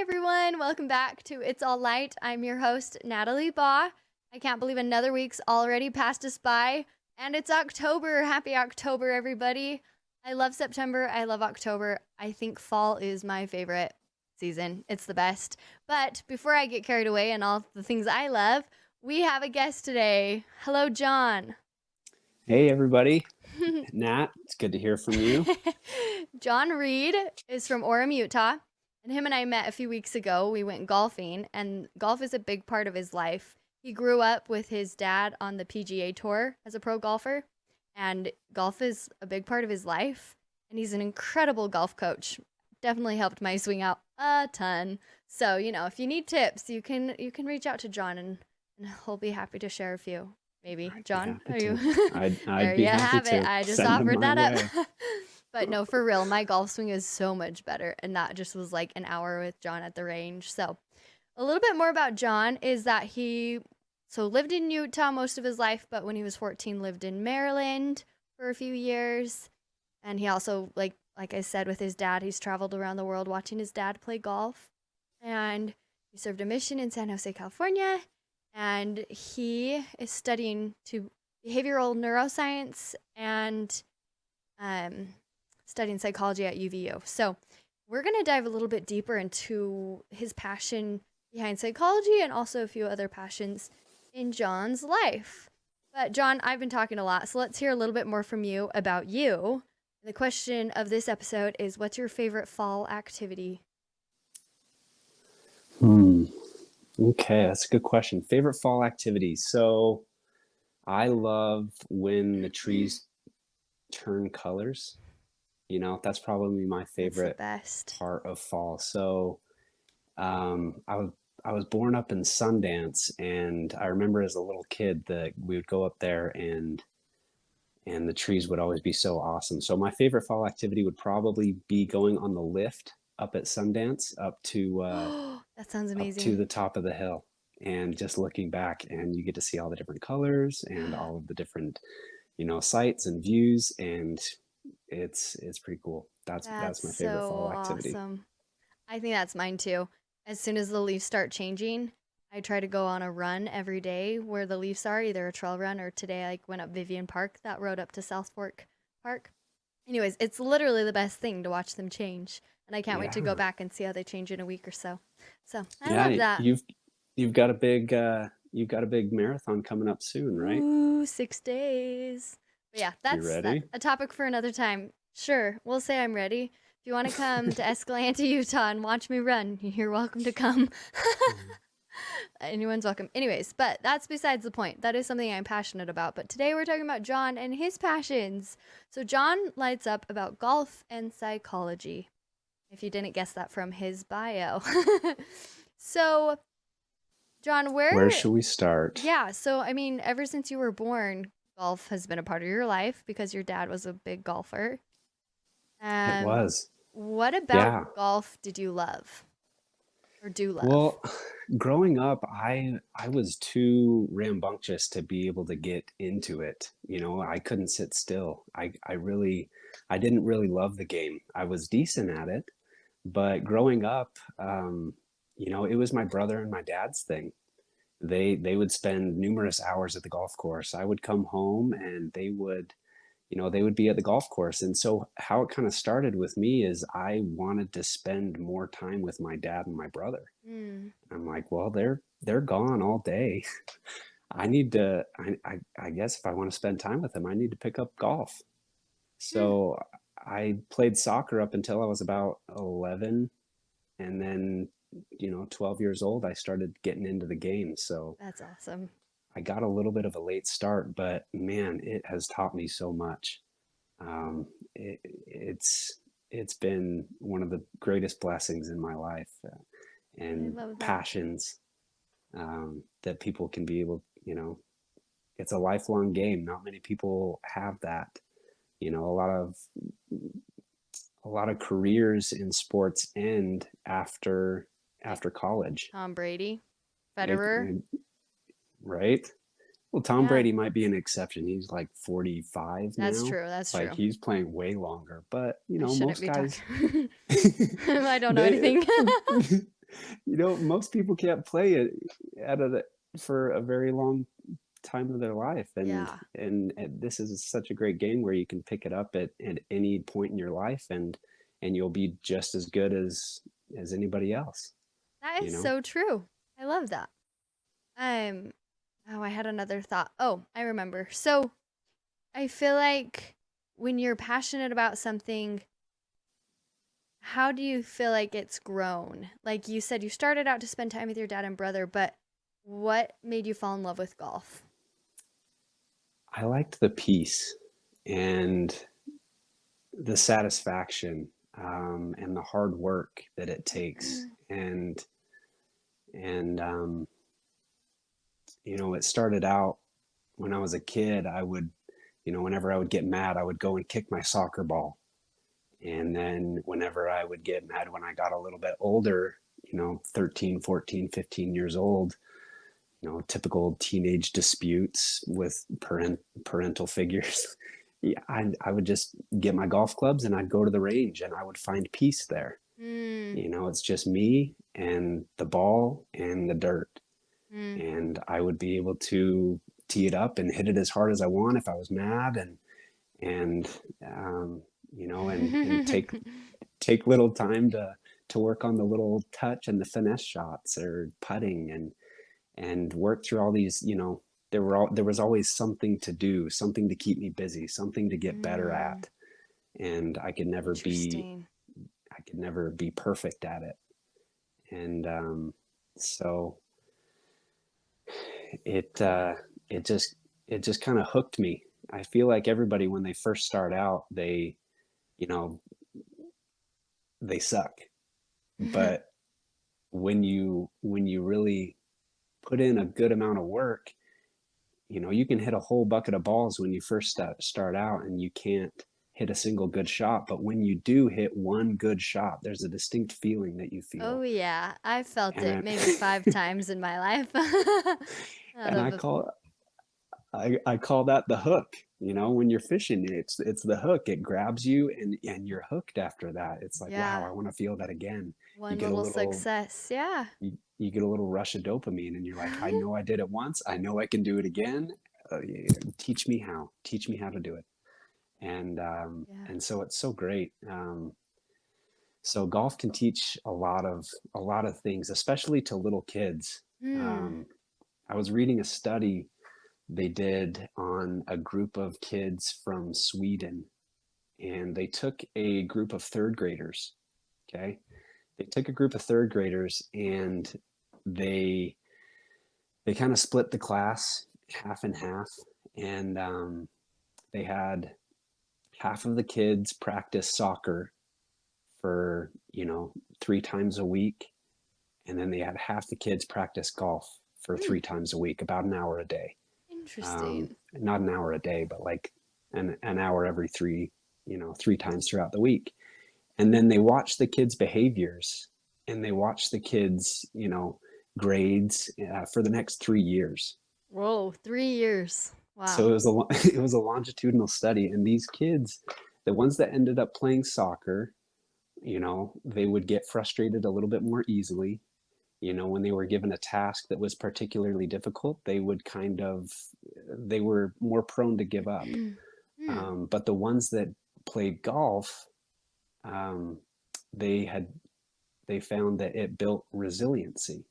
everyone, welcome back to It's All Light. I'm your host, Natalie Baugh. I can't believe another week's already passed us by, and it's October. Happy October, everybody. I love September. I love October. I think fall is my favorite season. It's the best. But before I get carried away and all the things I love, we have a guest today. Hello, John. Hey, everybody. Nat, it's good to hear from you. John Reid is from Orem, Utah. And him and I met a few weeks ago. We went golfing, and golf is a big part of his life. He grew up with his dad on the PGA Tour as a pro golfer, and golf is a big part of his life. And he's an incredible golf coach. Definitely helped my swing out a ton. So, if you need tips, you can reach out to John, and he'll be happy to share a few. Maybe. John, are you? I'd There be you happy have it. to I just send them offered my that way. up. But no, for real, my golf swing is so much better. And that just was like an hour with John at the range. So a little bit more about John is that he lived in Utah most of his life, but when he was 14, lived in Maryland for a few years. And he also, like I said, with his dad, he's traveled around the world watching his dad play golf. And he served a mission in San Jose, California. And he is studying behavioral neuroscience and studying psychology at UVU. So we're going to dive a little bit deeper into his passion behind psychology and also a few other passions in John's life. But John, I've been talking a lot, so let's hear a little bit more from you about you. The question of this episode is, what's your favorite fall activity? Okay, that's a good question. Favorite fall activity. So I love when the trees turn colors. That's probably my favorite part of fall. So I was born up in Sundance, and I remember as a little kid that we would go up there and the trees would always be so awesome. So my favorite fall activity would probably be going on the lift up at Sundance up to that sounds amazing. Up to the top of the hill, and just looking back, and you get to see all the different colors and all of the different sights and views, and it's pretty cool. That's my favorite fall activity. Awesome. I think that's mine too. As soon as the leaves start changing, I try to go on a run every day where the leaves are, either a trail run or today I went up Vivian Park, that road up to South Fork Park. Anyways, it's literally the best thing to watch them change, and I can't wait to go back and see how they change in a week or so. So I love that. You've got a big marathon coming up soon, right? Ooh, 6 days. But yeah, that's a topic for another time. Sure, we'll say I'm ready. If you want to come to Escalante, Utah and watch me run, you're welcome to come. Anyone's welcome. Anyways, but that's besides the point. That is something I'm passionate about. But today we're talking about John and his passions. So John lights up about golf and psychology, if you didn't guess that from his bio. So, John, where should we start? Yeah, so I mean, ever since you were born, golf has been a part of your life because your dad was a big golfer. It was. What about golf did you love? Or do love? Well, growing up, I was too rambunctious to be able to get into it. I couldn't sit still. I didn't really love the game. I was decent at it, but growing up, it was my brother and my dad's thing. They would spend numerous hours at the golf course. I would come home and they would be at the golf course. And so how it kind of started with me is I wanted to spend more time with my dad and my brother. I'm like, well, they're gone all day. I guess if I want to spend time with them, I need to pick up golf. So I played soccer up until I was about 11. And then, 12 years old, I started getting into the game. So that's awesome. I got a little bit of a late start, but man, it has taught me so much. It's been one of the greatest blessings in my life, and passions that people can be able, it's a lifelong game. Not many people have that. A lot of careers in sports end after college. Tom Brady, Federer. Right? Well, Tom Brady might be an exception. He's like 45 now. That's true. That's true. Like he's playing way longer. But, most guys... I don't know anything. Most people can't play it at a for a very long time of their life, and Yeah. this is such a great game where you can pick it up at any point in your life, and you'll be just as good as anybody else, That you is know? so true. I love that. Um, oh, I had another thought. Oh, I remember. So I feel like when you're passionate about something, how do you feel like it's grown? Like you said, you started out to spend time with your dad and brother, but what made you fall in love with golf? I liked the peace and the satisfaction, and the hard work that it takes, and it started out when I was a kid. I would, whenever I would get mad, I would go and kick my soccer ball. And then whenever I would get mad when I got a little bit older, 13, 14, 15 years old, typical teenage disputes with parental figures. Yeah, I would just get my golf clubs and I'd go to the range and I would find peace there. Mm, It's just me and the ball and the dirt. mm. And I would be able to tee it up and hit it as hard as I want if I was mad, and um, and take little time to work on the little touch and the finesse shots or putting, and work through all these. There was always something to do, something to keep me busy, something to get better Mm, at, and interesting. I could never be perfect at it. And so it uh, it just it just kind of hooked me. I feel like everybody, when they first start out, you know they suck, but when you really put in a good amount of work, you can hit a whole bucket of balls when you first start out, and you can't hit a single good shot. But when you do hit one good shot, there's a distinct feeling that you Oh feel, yeah, I felt it and maybe 5 times in my life. Out and of a, I call that the hook. When you're fishing, it's the hook. It grabs you, and you're hooked after that. It's like, wow, yeah, I want to feel that again. You one get a little little success. Yeah. you get a little rush of dopamine, and you're like, I know I did it once. I know I can do it again. Yeah, teach me how. Teach me how to do it. Yeah. And so it's so great. So golf can teach a lot of things, especially to little kids. Hmm. Um, I was reading a study they did on a group of kids from Sweden, and they took a group of third graders. Okay, they took a group of third graders, and they they kind of split the class half and half, and they had half of the kids practice soccer for 3 times a week, and then they had half the kids practice golf for Hmm. 3 times a week, about an hour a day. Interesting. Not an hour a day, but like an hour every 3 times throughout the week. And then they watch the kids' behaviors, and they watch the kids, grades, for the next 3 years. Whoa, 3 years. So Wow. it was a longitudinal study, and these kids, the ones that ended up playing soccer, they would get frustrated a little bit more easily. When they were given a task that was particularly difficult, they were more prone to give up. Hmm. But the ones that played golf, um, they had they found that it built resiliency.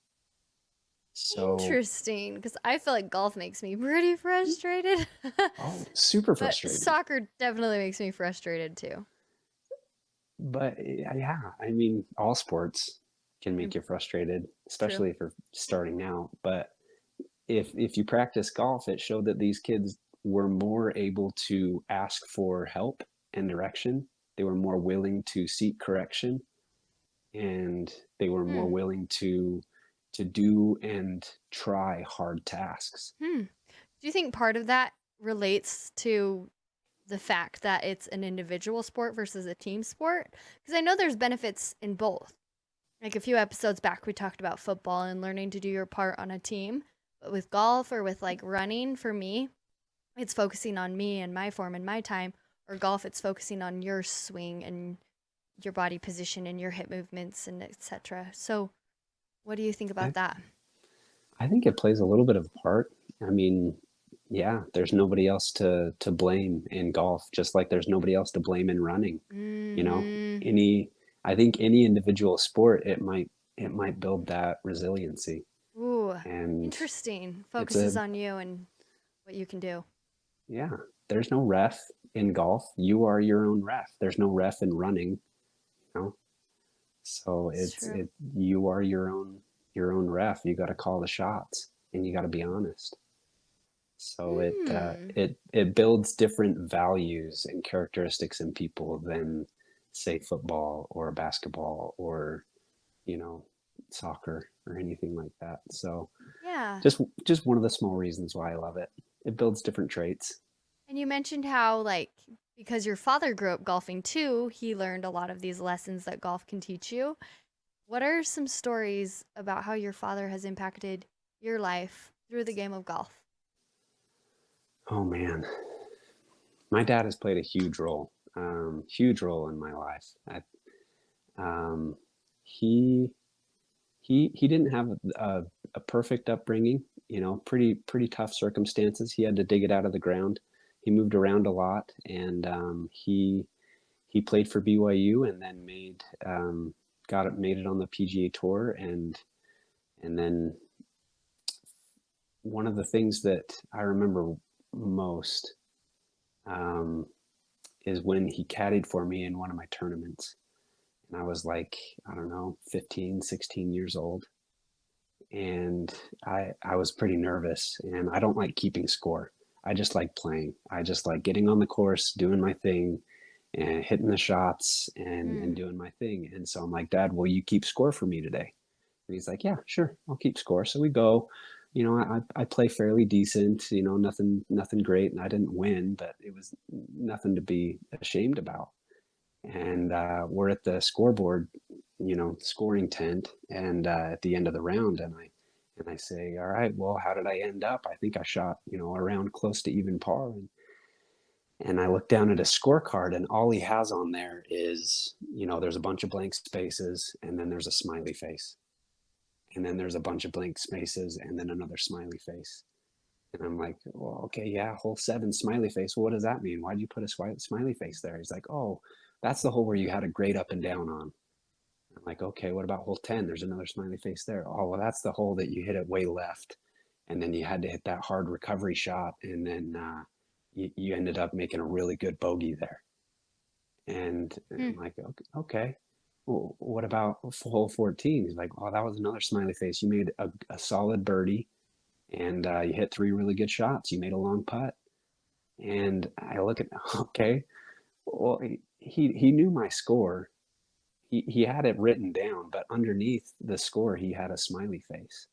So, Interesting, because I feel like golf makes me pretty frustrated. oh, super But frustrating. soccer definitely makes me frustrated too. But yeah, I mean, all sports can Mm, make you frustrated, true. especially for starting out. But if you practice golf, it showed that these kids were more able to ask for help and direction. They were more willing to seek correction, and they were more Hmm. willing to do and try hard tasks. Hmm. Do you think part of that relates to the fact that it's an individual sport versus a team sport? Because I know there's benefits in both. Like a few episodes back, we talked about football and learning to do your part on a team. But with golf or with like running, for me, it's focusing on me and my form and my time. Or golf, it's focusing on your swing and your body position and your hip movements and etc. So, What do you think I, about that? I think it plays a little bit of a part. I mean, yeah, there's nobody else to blame in golf, just like there's nobody else to blame in running. You know, Mhm. any I think any individual sport, it might build that resiliency. Ooh, And interesting. it's Focuses on you and what you can do. yeah, there's no ref in golf. You are your own ref. There's no ref in running, you know. So It's true. you are your own ref. You got to call the shots and you got to be honest. So Hmm. it builds different values and characteristics in people than say football or basketball or you know soccer or anything like that. So Yeah. just one of the small reasons why I love it. It builds different traits. And you mentioned how, like, because your father grew up golfing too, he learned a lot of these lessons that golf can teach you. What are some stories about how your father has impacted your life through the game of golf? Oh man, my dad has played a huge role in my life. Um, he he didn't have a perfect upbringing, pretty tough circumstances. He had to dig it out of the ground. He moved around a lot, and he played for BYU, and then made it on the PGA Tour, and then one of the things that I remember most um, is when he caddied for me in one of my tournaments, and I was like, I don't know, 15, 16 years old, and I was pretty nervous, and I don't like keeping score. I just like playing. I just like getting on the course, doing my thing, and hitting the shots and Mm. doing my thing. And so I'm like, Dad, will you keep score for me today? And he's like, Yeah, sure, I'll keep score. So we go. I play fairly decent. Nothing great, and I didn't win, but it was nothing to be ashamed about. And we're at the scoreboard, scoring tent, and at the end of the round, and I say, all right, well, how did I end up? I think I shot, around close to even par, and I look down at a scorecard, and all he has on there is, there's a bunch of blank spaces, and then there's a smiley face, and then there's a bunch of blank spaces, and then another smiley face. And I'm like, well, okay, yeah, hole seven, smiley face. Well, what does that mean? Why did you put a smiley face there? He's like, oh, that's the hole where you had a grade up and down on. I'm like, okay, what about hole 10? There's another smiley face there. Oh, well, that's the hole that you hit it way left. And then you had to hit that hard recovery shot. And then you ended up making a really good bogey there. And Hmm. I'm like, okay. Well, what about hole 14? He's like, oh, that was another smiley face. You made a solid birdie, and you hit three really good shots. You made a long putt. And I look at, okay, well, he knew my score. He had it written down, but underneath the score, he had a smiley face.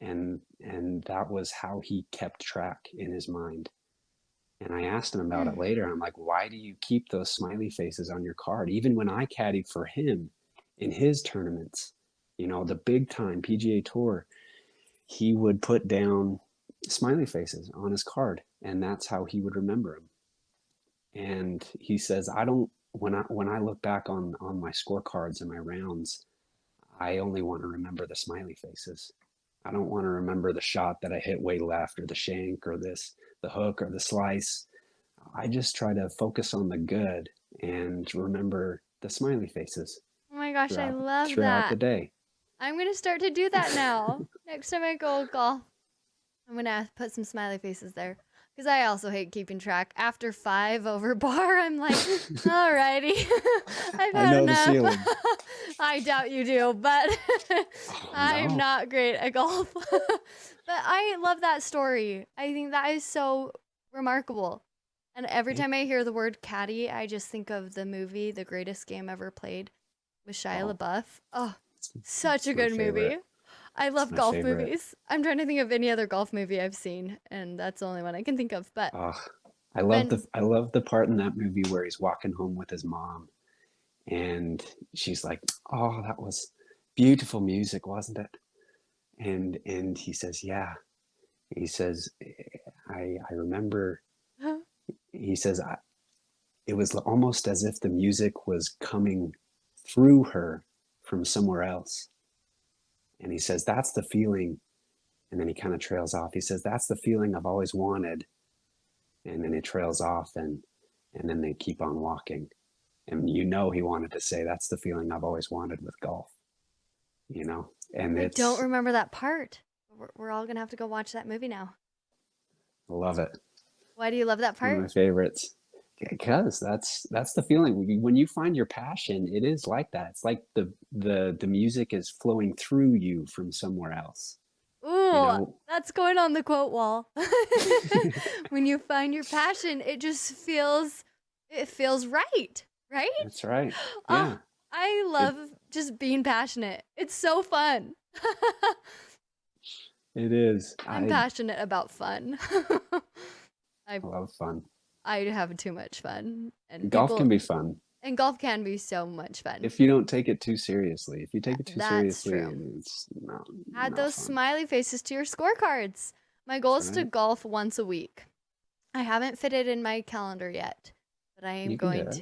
And that was how he kept track in his mind. And I asked him about it Hmm. later. I'm like, why do you keep those smiley faces on your card? Even when I caddied for him in his tournaments, the big time PGA Tour, he would put down smiley faces on his card, and that's how he would remember them. And he says, I don't when I look back on my scorecards and my rounds, I only want to remember the smiley faces. I don't want to remember the shot that I hit way left or the shank or the hook or the slice. I just try to focus on the good and remember the smiley faces Oh my gosh, I throughout love throughout the that. day. I'm going to start to do that now. Next time I go golf, I'm going to put some smiley faces there. Because I also hate keeping track. After five over bar, I'm like, alrighty, I've I had know the enough. feeling. I doubt you do, but Oh I'm no. not great at golf. But I love that story. I think that is so remarkable. And every Thank time I hear the word caddy, I just think of the movie The Greatest Game Ever Played with Shia Oh, LaBeouf. Oh, it's, such a it's my good favorite. movie. I It's love my golf favorite. movies. I'm trying to think of any other golf movie I've seen, and that's the only one I can think of. But Oh, when, I love the part in that movie where he's walking home with his mom, and she's like, "Oh, that was beautiful music, wasn't it?" And he says, "Yeah." He says, "I remember." He says, "It was almost as if the music was coming through her from somewhere else." And he says, that's the feeling. And then he kind of trails off. He says, that's the feeling I've always wanted. And then he trails off, and then they keep on walking. And he wanted to say, that's the feeling I've always wanted with golf, you know? And I don't it's, remember that part. We're all gonna have to go watch that movie now. I love it. Why do you love that One of part? my favorites. Because that's the feeling. When you find your passion, it is like that. It's like the music is flowing through you from somewhere else. You Ooh, know, that's going on the quote wall. When you find your passion, it feels right, right? that's right. Oh, Yeah. I It love just being passionate. It's so fun. it is. I'm passionate about fun. I I love fun. I have too much fun, Golf can be fun and golf can be so much fun. if you don't take it too seriously. If you take it too That's seriously, true. it's Add not those fun. smiley faces to your scorecards. My goal That's is to right. golf once a week. I haven't fit it in my calendar yet, but I am You can do going it.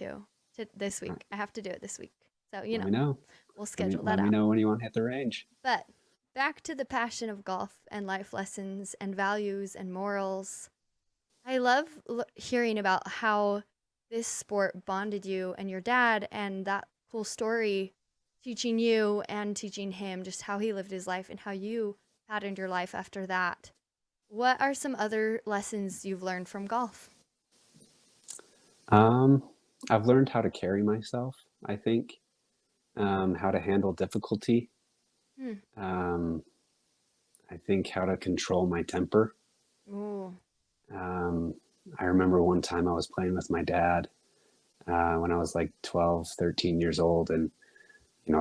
to this Uh, week. I have to do it this week. So, Let me know. we'll Let me schedule let that me out. know when you want to hit the range. But back to the passion of golf and life lessons and values and morals. I love hearing about how this sport bonded you and your dad, and that cool story teaching you and teaching him just how he lived his life and how you patterned your life after that. What are some other lessons you've learned from golf? Um, I've learned how to carry myself, I think, how to handle difficulty. Hmm. Um, I think how to control my temper. Ooh. Um, I remember one time I was playing with my dad when I was like 12, 13 years old. And,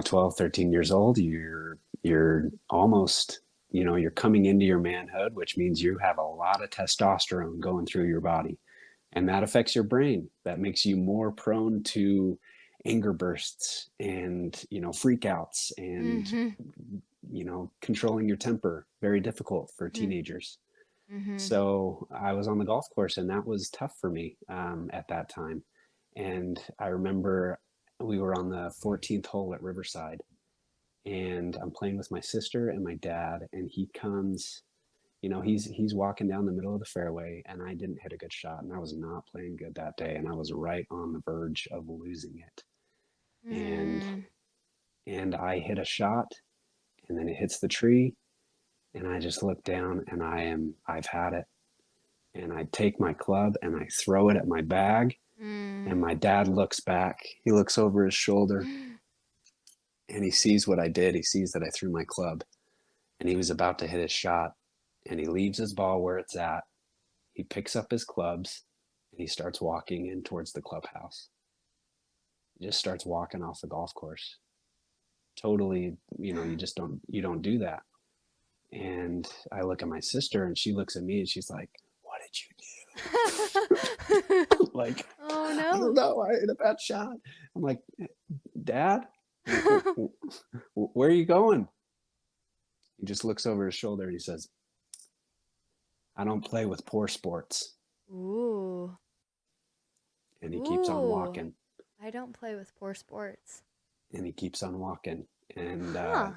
12, 13 years old, you're almost, you're coming into your manhood, which means you have a lot of testosterone going through your body. And that affects your brain. That makes you more prone to anger bursts and, freakouts and, Mm-hmm. controlling your temper. Very difficult for Mm-hmm. teenagers. Mm-hmm. So I was on the golf course, and that was tough for me at that time. And I remember we were on the 14th hole at Riverside, and I'm playing with my sister and my dad, and he comes. He's walking down the middle of the fairway, and I didn't hit a good shot, and I was not playing good that day, and I was right on the verge of losing it. And Mm. and I hit a shot, and then it hits the tree, and I just look down, and I've had it. And I take my club and I throw it at my bag. And Mm. my dad looks back. He looks over his shoulder and he sees what I did. He sees that I threw my club and he was about to hit his shot. And he leaves his ball where it's at. He picks up his clubs and he starts walking in towards the clubhouse. He just starts walking off the golf course. Totally, you don't do that. And I look at my sister and she looks at me and she's like, what did you do? Like, Oh I don't no. know. I hit a bad shot. I'm like, Dad, where are you going? He just looks over his shoulder and he says, I don't play with poor sports. Ooh. And he keeps on Ooh. walking I don't play with poor sports. and he keeps on walking. And Huh.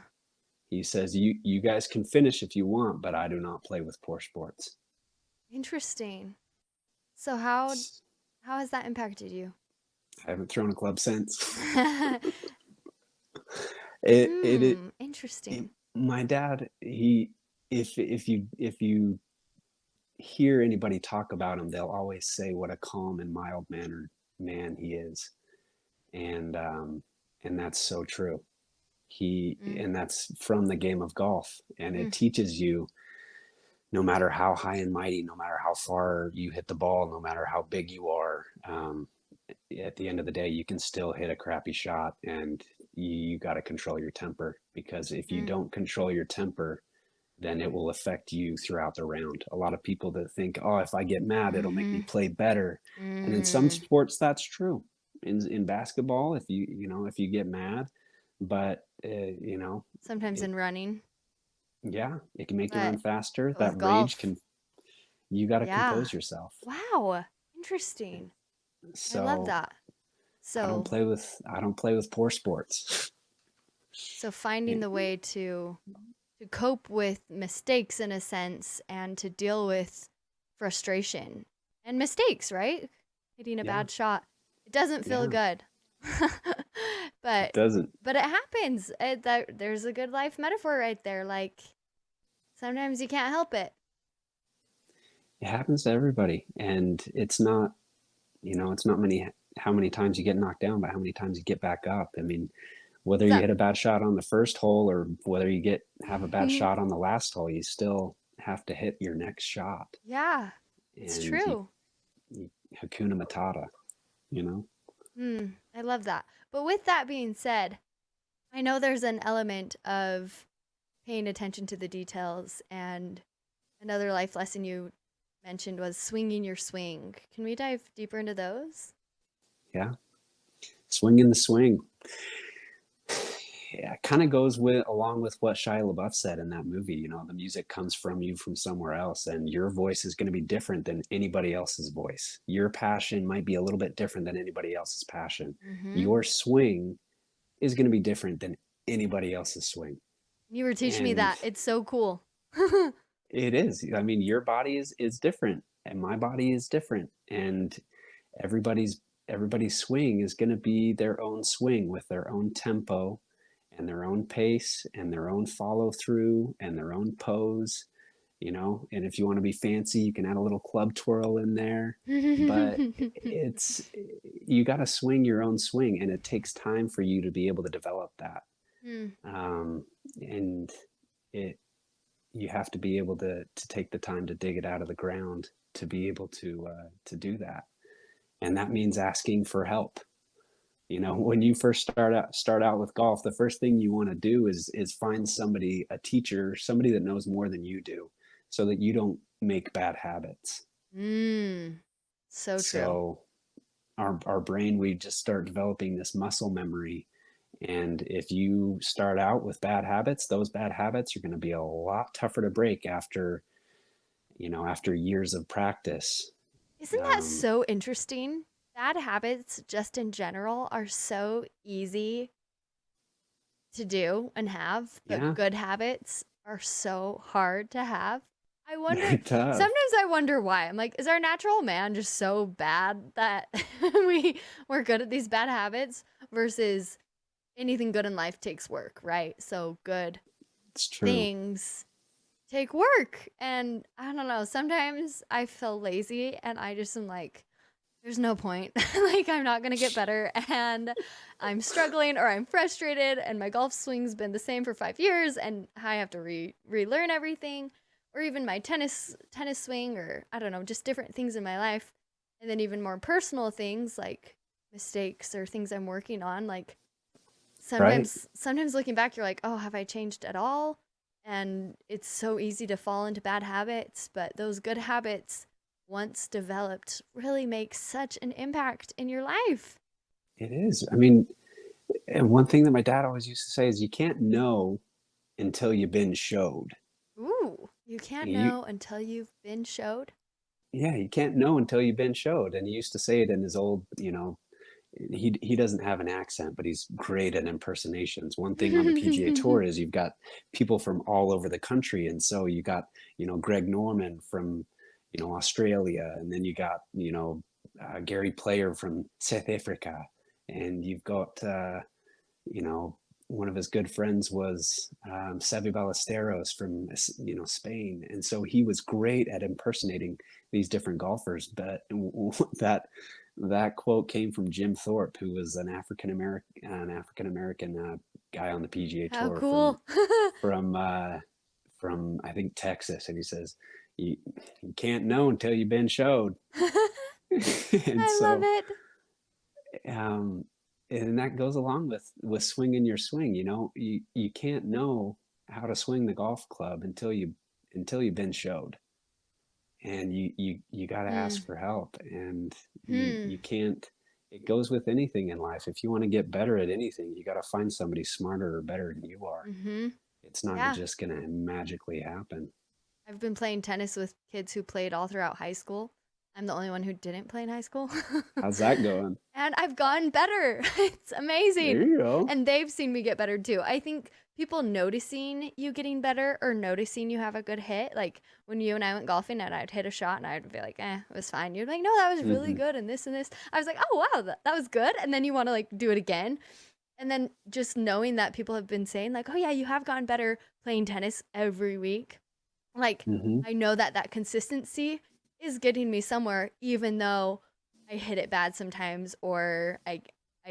he says, you guys can finish if you want, but I do not play with poor sports. Interesting. So how has that impacted you? I haven't thrown a club since. It Interesting. my dad, if you hear anybody talk about him, they'll always say what a calm and mild mannered man he is, and that's so true. Mm. And that's from the game of golf, and it Mm. teaches you no matter how high and mighty, no matter how far you hit the ball, no matter how big you are, at the end of the day, you can still hit a crappy shot, and you got to control your temper, because if you Mm. don't control your temper, then it will affect you throughout the round. A lot of people that think, oh, if I get mad, it'll make me Mhm. play better. And in some Mm. sports, that's true. In basketball, if you get mad, but Sometimes it, in running, yeah, it can make you run but faster. but with That rage golf, can, you got to yeah. compose yourself. Wow. Interesting. I love So that. I don't So, play with I don't play with poor sports. So finding And the way to cope with mistakes in a sense and to deal with frustration and mistakes, right? Hitting a yeah, bad shot. It doesn't feel yeah, good. it but doesn't. but it happens. There's a good life metaphor right there. Like sometimes you can't help it. It happens to everybody, and it's not, it's not many how many times you get knocked down, but how many times you get back up. I mean, whether you So hit a bad shot on the first hole or whether you get have a bad shot on the last hole, you still have to hit your next shot, yeah, it's and you, true. you Hakuna Matata, you know. I love that. But with that being said, I know there's an element of paying attention to the details, and another life lesson you mentioned was swinging your swing. Can we dive deeper into those? Yeah, swing in the swing. Yeah, it kind of goes with along with what Shia LaBeouf said in that movie. The music comes from you from somewhere else, and your voice is going to be different than anybody else's voice. Your passion might be a little bit different than anybody else's passion. Mm-hmm. Your swing is going to be different than anybody else's swing. You were teaching me And that. It's so cool. it is. I mean, your body is different, and my body is different, and everybody's everybody's swing is going to be their own swing with their own tempo and their own pace and their own follow through and their own pose. And if you want to be fancy, you can add a little club twirl in there, but it's you got to swing your own swing, and it takes time for you to be able to develop that. Hmm. um, and it you have to be able to take the time to dig it out of the ground to be able to do that, and that means asking for help. When you first start out with golf, the first thing you want to do is find somebody, a teacher, somebody that knows more than you do, so that you don't make bad habits. Mm. So true. So our brain, we just start developing this muscle memory, and if you start out with bad habits, those bad habits are going to be a lot tougher to break after years of practice. Isn't that um, so interesting? Bad habits, just in general, are so easy to do and have, but yeah. good habits are so hard to have. I wonder, Very tough. sometimes I wonder why. I'm like, is our natural man just so bad that we're good at these bad habits versus anything good in life takes work, right? So good It's true. things take work. And I don't know, sometimes I feel lazy and I just am like, there's no point. Like, I'm not going to get better. And I'm struggling or I'm frustrated. And my golf swing's been the same for 5 years. And I have to relearn everything. Or even my tennis swing, or I don't know, just different things in my life. And then even more personal things like mistakes or things I'm working on. Like, Right. sometimes looking back, you're like, oh, have I changed at all? And it's so easy to fall into bad habits. But those good habits, once developed, really make such an impact in your life. It is. I mean, and one thing that my dad always used to say is you can't know until you've been showed. Ooh, you can't You know until you've been showed. Yeah, you can't know until you've been showed. And he used to say it in his he doesn't have an accent, but he's great at impersonations. One thing on the PGA Tour is you've got people from all over the country, and so you got Greg Norman from Australia, and then you got Gary Player from South Africa, and you've got you know, one of his good friends was Seve Ballesteros from Spain, and so he was great at impersonating these different golfers. But that quote came from Jim Thorpe, who was an African American guy on the PGA How Tour cool. from uh, from I think Texas, and he says you can't know until you've been showed. And I love so it. um, and that goes along with swinging your swing. You can't know how to swing the golf club until you've been showed, and you got to Hmm. ask for help, and you Hmm. can't. It goes with anything in life. If you want to get better at anything, you got to find somebody smarter or better than you are. Mm-hmm. It's not Yeah. just gonna magically happen. I've been playing tennis with kids who played all throughout high school. I'm the only one who didn't play in high school. How's that going? And I've gotten better. It's There amazing. you go. And they've seen me get better too. I think people noticing you getting better or noticing you have a good hit, like when you and I went golfing and I'd hit a shot and I'd be like, it was fine. You'd be like, no, that was really Hmm. good and this and this. I was like, oh, wow, that was good. And then you want to like do it again. And then just knowing that people have been saying, like, oh, yeah, you have gotten better playing tennis every week. Like, Hmm. I know that that consistency is getting me somewhere, even though I hit it bad sometimes or I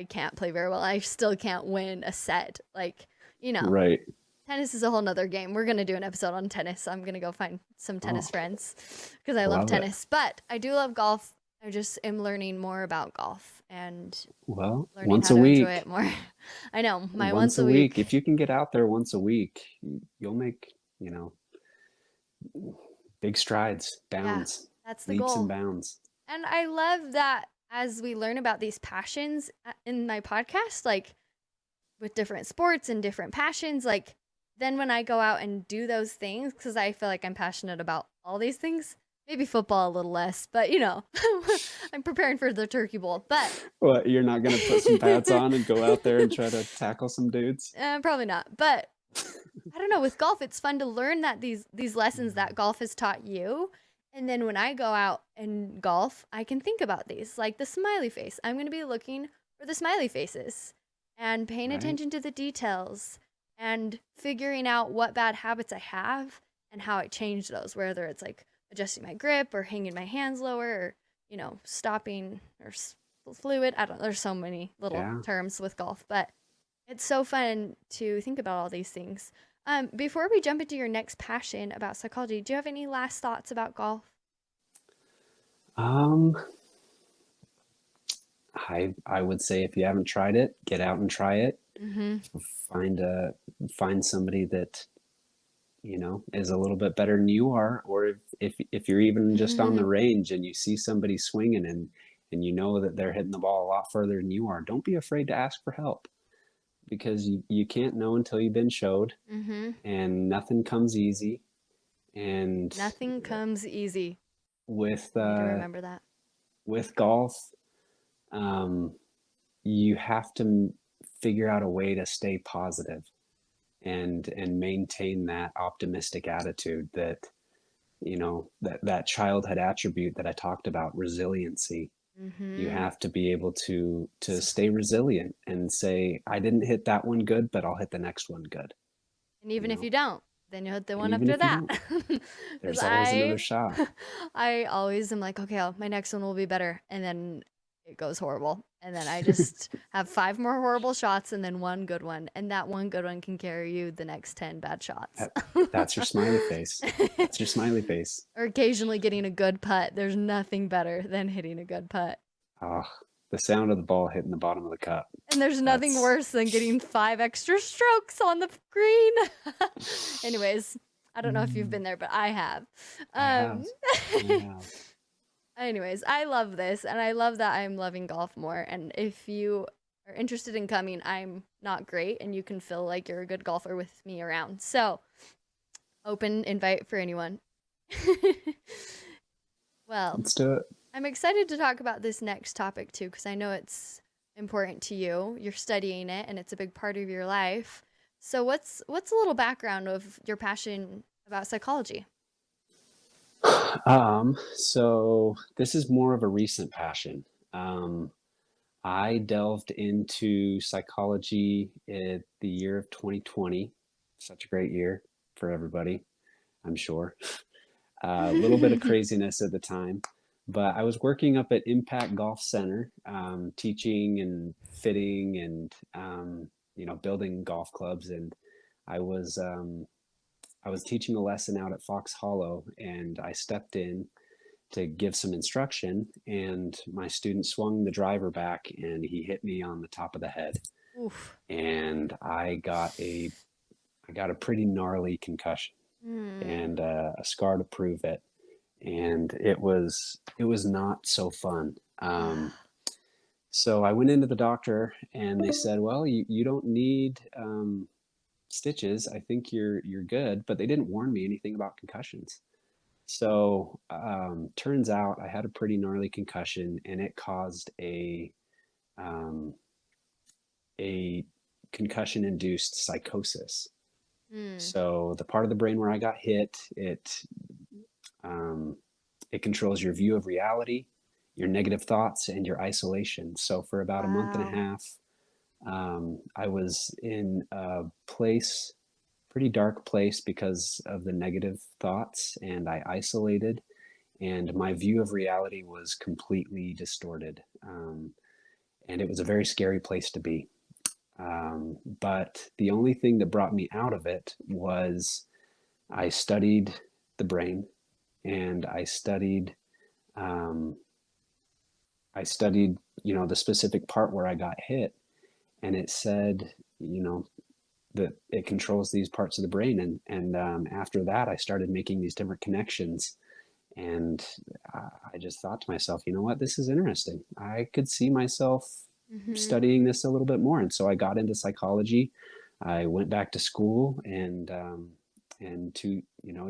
can't play very well. I still can't win a set. Like, you know, Right. tennis is a whole nother game. We're going to do an episode on tennis. So I'm going to go find some tennis Oh, friends because I love love it. tennis. But I do love golf. I just am learning more about golf and Well, learning once how a to enjoy week. it more. I know, my Once once a a week. week. If you can get out there once a week, you'll make, big strides, Yeah, bounds, that's the leaps and goal. bounds. And I love that as we learn about these passions in my podcast, like with different sports and different passions, like then when I go out and do those things, because I feel like I'm passionate about all these things, maybe football a little less, but I'm preparing for the Turkey Bowl. But What, you're not going to put some pads on and go out there and try to tackle some dudes? probably not. But I don't know, with golf, it's fun to learn that these lessons that golf has taught you. And then when I go out and golf, I can think about these, like the smiley face. I'm going to be looking for the smiley faces and paying Right? attention to the details and figuring out what bad habits I have and how I change those, whether it's like adjusting my grip or hanging my hands lower or, stopping or fluid. I don't know. There's so many little Yeah. terms with golf, but it's so fun to think about all these things. Before we jump into your next passion about psychology, do you have any last thoughts about golf? Um, I would say if you haven't tried it, get out and try it. Mm-hmm. Find a find somebody that is a little bit better than you are, or if you're even just on the range and you see somebody swinging and you know that they're hitting the ball a lot further than you are, don't be afraid to ask for help because you can't know until you've been showed, Mm-hmm. and nothing comes easy. And Nothing comes easy. with I need to remember that. with golf, um, you have to figure out a way to stay positive and maintain that optimistic attitude that that childhood attribute that I talked about, resiliency. You Mm-hmm. have to be able to stay resilient and say, I didn't hit that one good, but I'll hit the next one good, And you even if know. you don't, then you'll hit the And one even after if you that. don't, Because there's always another I, shot. I always am like, okay, my next one will be better, and then it goes horrible, and then I just have five more horrible shots, and then one good one, and that one good one can carry you the next 10 bad shots. That, that's your smiley face. That's your smiley face. Or occasionally getting a good putt. There's nothing better than hitting a good putt. Oh, the sound of the ball hitting the bottom of the cup. And there's nothing That's worse than getting 5 extra strokes on the green. Anyways, I don't know if you've been there, but I have. I have. Um, I have. anyways, I love this, and I love that I'm loving golf more. And if you are interested in coming, I'm not great, and you can feel like you're a good golfer with me around. So, open invite for anyone. Well, Let's do it. I'm excited to talk about this next topic too, because I know it's important to you. You're studying it, and it's a big part of your life. So, what's a little background of your passion about psychology? So this is more of a recent passion. Um, I delved into psychology in the year of 2020. Such a great year for everybody, I'm sure. A little bit of craziness at the time, but I was working up at Impact Golf Center, teaching and fitting and building golf clubs, and I was um, I was teaching a lesson out at Fox Hollow, and I stepped in to give some instruction, and my student swung the driver back, and he hit me on the top of the head, Oof. and I got a pretty gnarly concussion Hmm. and a scar to prove it, and it was not so fun. So I went into the doctor, and they said, "Well, you don't need stitches. I think you're good." But they didn't warn me anything about concussions. Turns out I had a pretty gnarly concussion, and it caused um, a concussion-induced psychosis. Mm. So the part of the brain where I got hit, um, it controls your view of reality, your negative thoughts, and your isolation. So for about a month and a Wow. half, I was in a place, pretty dark place because of the negative thoughts, and I isolated, and my view of reality was completely distorted. And it was a very scary place to be. But the only thing that brought me out of it was I studied the brain, and um, I studied, the specific part where I got hit, and it said, that it controls these parts of the brain. And after that, I started making these different connections, and I just thought to myself, you know what, this is interesting. I could see myself Mhm. studying this a little bit more, and so I got into psychology. I went back to school, and a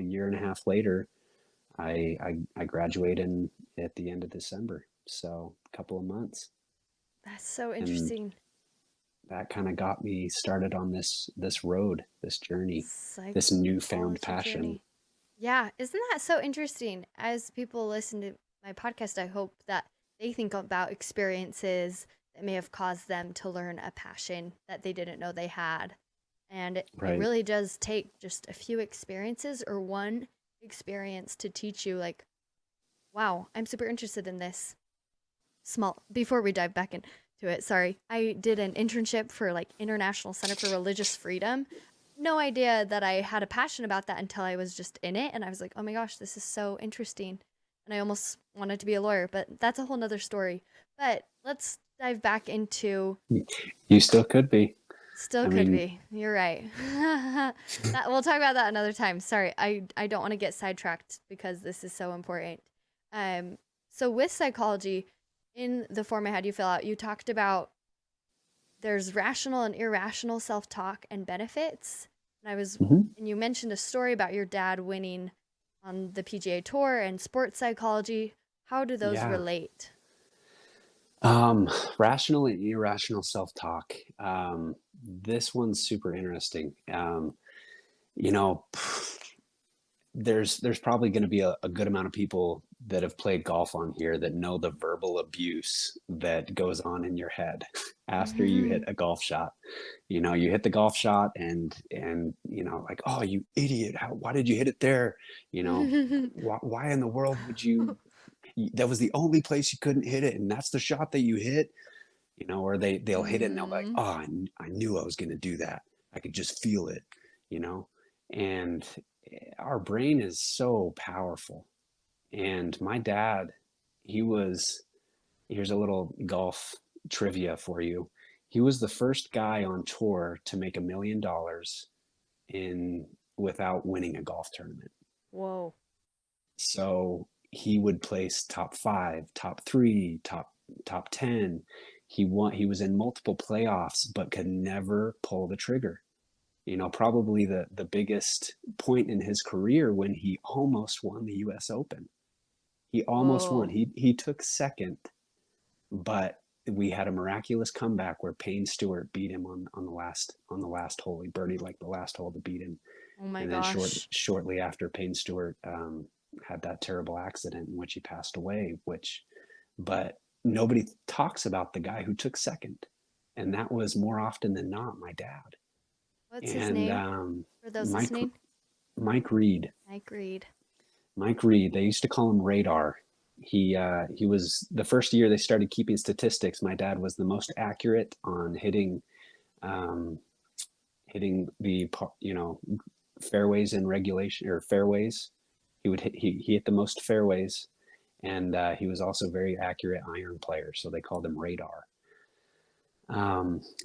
year and a half later, I graduated at the end of December, so a couple of months, That's so and interesting. that kind of got me started on this road, this journey, this newfound Psychology passion. journey. Yeah, isn't that so interesting? As people listen to my podcast, I hope that they think about experiences that may have caused them to learn a passion that they didn't know they had. And it Right. really does take just a few experiences or one experience to teach you, like, wow, I'm super interested in this. Small, before we dive back into it, sorry, I did an internship for like International Center for Religious Freedom. No idea that I had a passion about that until I was just in it, and I was like, oh my gosh, this is so interesting, and I almost wanted to be a lawyer, but that's a whole nother story. But let's dive back into. You still could be. Still I could mean, be. You're right. That we'll talk about that another time. Sorry, I don't want to get sidetracked because this is so important. Um, so with psychology, in the form I had you fill out, you talked about there's rational and irrational self-talk and benefits. And I was mhm. and you mentioned a story about your dad winning on the PGA Tour and sports psychology. How do those Yeah. relate? Um, Rational and irrational self-talk. This one's super interesting. You know, there's probably going to be a good amount of people that have played golf on here that know the verbal abuse that goes on in your head after you hit a golf shot. You hit the golf shot, and like, oh, you idiot, why did you hit it there? Why in the world would that was the only place you couldn't hit it, and that's the shot that you hit. Or they'll hit it and they'll be like, Mhm. oh, I knew I was going to do that. I could just feel it. you know and our brain is so powerful. And my dad, he was here's a little golf trivia for you. He was the first guy on tour to make $1 million in without winning a golf tournament. Whoa. So he would place top 5, top 3, top 10. He was in multiple playoffs but could never pull the trigger. Probably the biggest point in his career, when he almost won the US Open. He almost won. Whoa. He took second, but we had a miraculous comeback where Payne Stewart beat him on the last hole. He birdied like the last hole to beat him. Oh my And then gosh. shortly after, Payne Stewart had that terrible accident in which he passed away. But nobody talks about the guy who took second, and that was more often than not my dad. What's his And name for those Mike listening? Mike Reid. Mike Reid. Mike Reid. They used to call him Radar. He was the first year they started keeping statistics. My dad was the most accurate on um, hitting the fairways in regulation, or fairways. He hit the most fairways, and he was also very accurate iron player. So they called him Radar.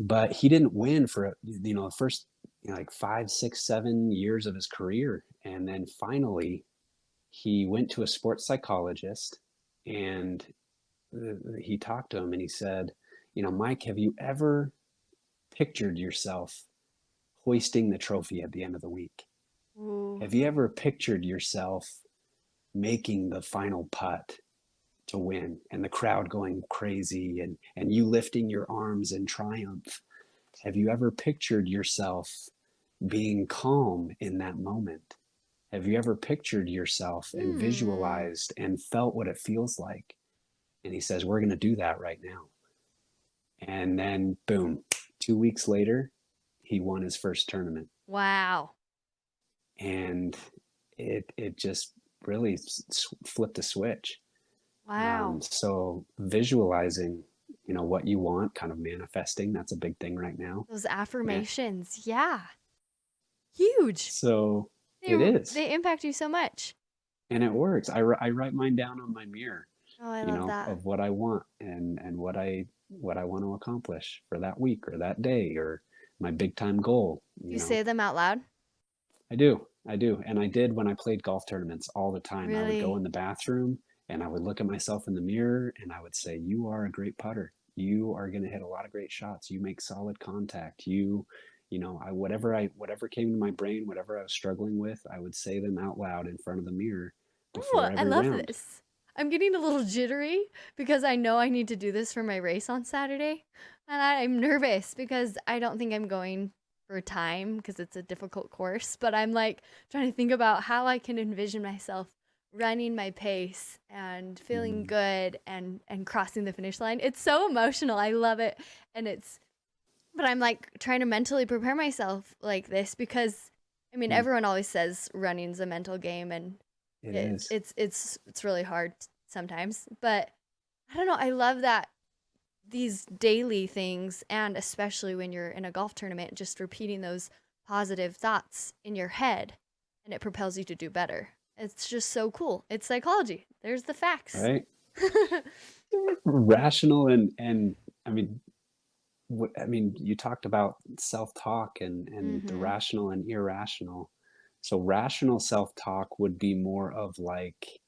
But he didn't win for the first like 5, 6, 7 years of his career, and then finally he went to a sports psychologist, and he talked to him, and he said, Mike, have you ever pictured yourself hoisting the trophy at the end of the week? Ooh. Have you ever pictured yourself making the final putt to win and the crowd going crazy and you lifting your arms in triumph. Have you ever pictured yourself being calm in that moment? Have you ever pictured yourself and Hmm. visualized and felt what it feels like? And he says, we're going to do that right now. And then, boom, 2 weeks later, he won his first tournament. Wow. And it just really flipped a switch. Wow. So visualizing, what you want, kind of manifesting, that's a big thing right now. Those And affirmations. Yeah. Huge. so They it is. they impact you so much. And it works. I write mine down on my mirror, Oh, I love that. of what I want and what I want to accomplish for that week or that day or my big time goal, Do you say them out loud? I do. I do. And I did when I played golf tournaments all the time. I would go Really? in the bathroom and I would look at myself in the mirror and I would say, you are a great putter. You are going to hit a lot of great shots. You make solid contact. Whatever came to my brain, whatever I was struggling with, I would say them out loud in front of the mirror Oh, before I every love round. this. I'm getting a little jittery because I know I need to do this for my race on Saturday. And I'm nervous because I don't think I'm going for time because it's a difficult course. But I'm like trying to think about how I can envision myself running my pace and feeling Mm, good and crossing the finish line. It's so emotional. I love it. And but I'm like trying to mentally prepare myself like this because I mean mm, everyone always says running's a mental game and it is. it's really hard sometimes, but I don't know, I love that these daily things and especially when you're in a golf tournament just repeating those positive thoughts in your head and it propels you to do better. It's just so cool. It's psychology. There's the facts. Right. Rational and I mean, you talked about self-talk and the Mhm. rational and irrational. So rational self-talk would be more of like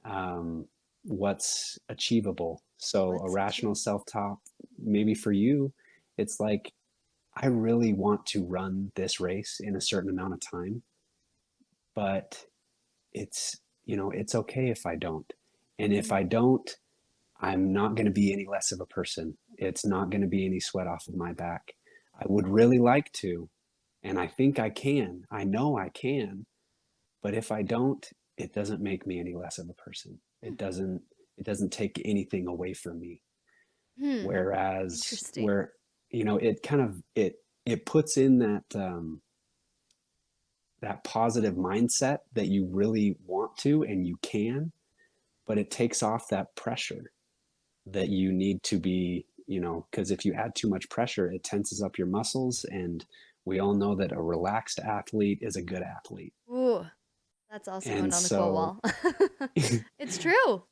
um, what's achievable. So a What's rational achievable? self-talk, maybe for you, it's like, I really want to run this race in a certain amount of time, but it's okay if I don't. And if I Mhm. don't, I'm not going to be any less of a person. It's not going to be any sweat off of my back. I would really like to, and I think I can. I know I can, but if I don't, it doesn't make me any less of a person. Hmm. It doesn't take anything away from me. Hmm. Whereas Interesting. where it kind of it puts in that positive mindset that you really want to and you can, but it takes off that pressure that you need to be, because if you add too much pressure, it tenses up your muscles. And we all know that a relaxed athlete is a good athlete. Ooh, that's also And going on the quote so wall. It's true.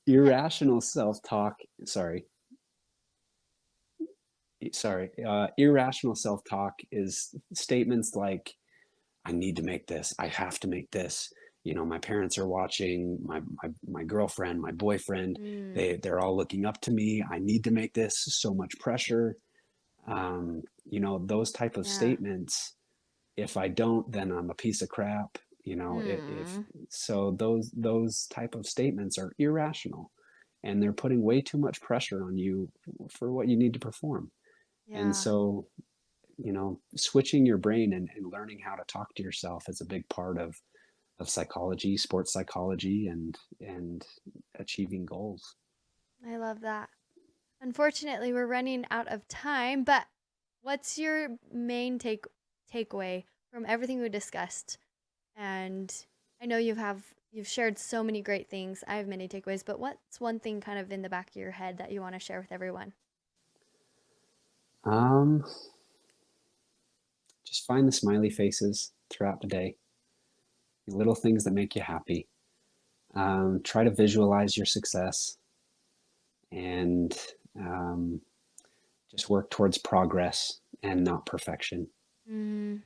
Yeah. irrational self-talk, irrational self-talk is statements like, I need to make this. I have to make this. My parents are watching. My girlfriend, my boyfriend, Mm, they're all looking up to me. I need to make this. So much pressure. Those type of yeah. statements. If I don't, then I'm a piece of crap. If Hmm. so, those type of statements are irrational, and they're putting way too much pressure on you for what you need to perform. And Yeah. so switching your brain and learning how to talk to yourself is a big part of psychology, sports psychology, and achieving goals. I love that. Unfortunately, we're running out of time, but what's your main takeaway from everything we discussed? And I know you've shared so many great things. I have many takeaways, but what's one thing kind of in the back of your head that you want to share with everyone? Um, just find the smiley faces throughout the day, little things that make you happy. Try to visualize your success and um, just work towards progress and not perfection. Mm.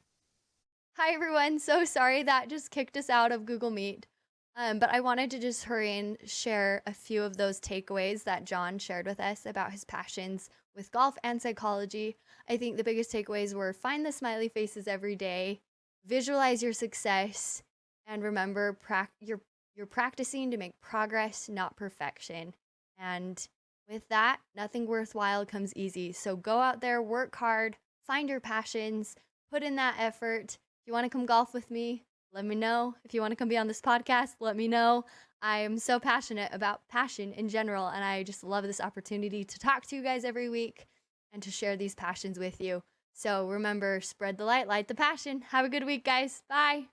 Hi everyone. So sorry that just kicked us out of Google Meet. But I wanted to just hurry and share a few of those takeaways that John shared with us about his passions with golf and psychology. I think the biggest takeaways were find the smiley faces every day, visualize your success, and remember You're practicing to make progress, not perfection. And with that, nothing worthwhile comes easy. So go out there, work hard, find your passions, put in that effort. If you want to come golf with me, let me know. If you want to come be on this podcast, let me know. I am so passionate about passion in general, and I just love this opportunity to talk to you guys every week and to share these passions with you. So remember, spread the light, light the passion. Have a good week, guys. Bye.